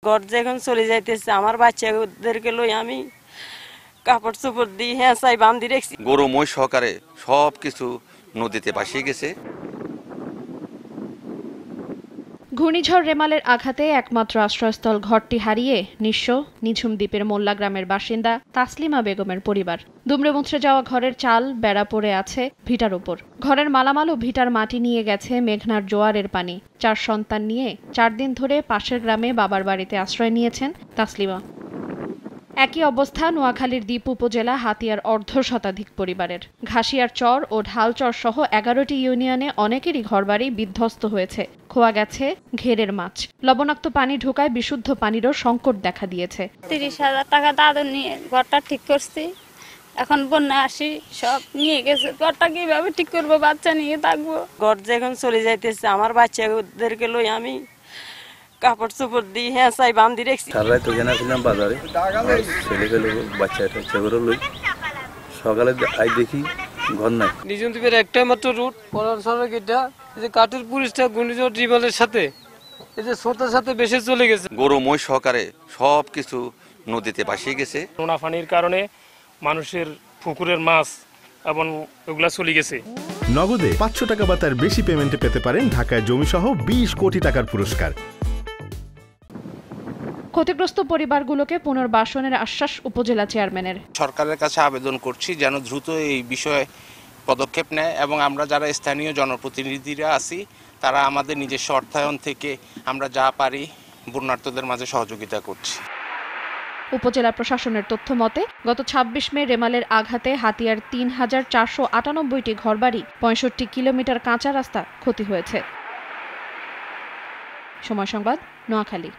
ঘর যখন চলে যাইতেছে আমার বাচ্চাদেরকে লই আমি কাপড় চোপড় দিয়ে হেঁচাই বান্ধি রেখেছি। গরু মই সহকারে সবকিছু নদীতে ভাসিয়ে গেছে। ঘূর্ণিঝড় রেমালের আঘাতে একমাত্র আশ্রয়স্থল ঘরটি হারিয়ে নিঃস্ব নিঝুম দ্বীপের মোল্লা গ্রামের বাসিন্দা তাসলিমা বেগমের পরিবার। দুমড়ে মুচড়ে যাওয়া ঘরের চাল বেড়া পড়ে আছে ভিটার উপর। ঘরের মালামাল ও ভিটার মাটি নিয়ে গেছে মেঘনার জোয়ারের পানি। 4 সন্তান নিয়ে 4 দিন ধরে পাশের গ্রামে বাবার বাড়িতে আশ্রয় নিয়েছেন তাসলিমা। একই অবস্থা নোয়াখালীর দ্বীপ উপজেলা হাতিয়ার অর্ধশতাধিক পরিবারের। ঘাসিয়ার চর ও ঢালচর সহ 11টি ইউনিয়নে অনেকেরই ঘরবাড়ি বিধ্বস্ত হয়েছে। খোয়া গেছে ঘেরের মাছ। লবণাক্ত পানি ঢোকায় বিশুদ্ধ পানিরও সংকট দেখা দিয়েছে। 30,000 টাকা দাদন নিয়ে ঘরটা ঠিক করছি, এখন বন্যা আসি সব নিয়ে গেছে। ঘরটা কিভাবে ঠিক করবো, বাচ্চা নিয়ে থাকবো। ঘর যখন চলে যাইতেছে আমার বাচ্চাদেরকে লই আমি কাপড় চোপড় দিয়ে হেঁচাই বান্ধি রেখেছি। সারাই তো জানা ছিলাম বাজারে, ছেলে বাচ্চাগুলো লই সকালে আই দেখি ঘর নাই। নিঝুম দ্বীপের একটাই মাত্র রুট এটা যে কাঠের পুলিশটা ঘূর্ণিঝড় রিমালের সাথে এই যে স্রোতের সাথে বেশি চলে গেছে। গরু মই সহকারে সবকিছু নদীতে ভাসিয়ে গেছে। নোনা পানির কারণে মানুষের পুকুরের মাছ এবং ওগুলা চলে গেছে। নগদে 500 টাকা বা তার বেশি পেমেন্টে পেতে পারেন ঢাকায় জমিসহ 20 কোটি টাকার পুরস্কার। ক্ষতিগ্রস্ত পরিবারগুলোকে পুনর্বাসনের আশ্বাস উপজেলা চেয়ারম্যানের। সরকারের কাছে আবেদন করছি যেন দ্রুত এই বিষয়ে পদক্ষেপ নেয় এবং আমরা যারা স্থানীয় জনপ্রতিনিধিরা আছি তারা আমাদের নিজস্ব অর্থায়ন থেকে আমরা যা পারি বন্যার্তদের মাঝে সহযোগিতা করছি। উপজেলা প্রশাসনের তথ্য মতে গত 26 মে রেমালের আঘাতে হাতিয়ার 3,498টি ঘরবাড়ি, 65 কিলোমিটার কাঁচা রাস্তা ক্ষতি হয়েছে। সময় সংবাদ, নোয়াখালী।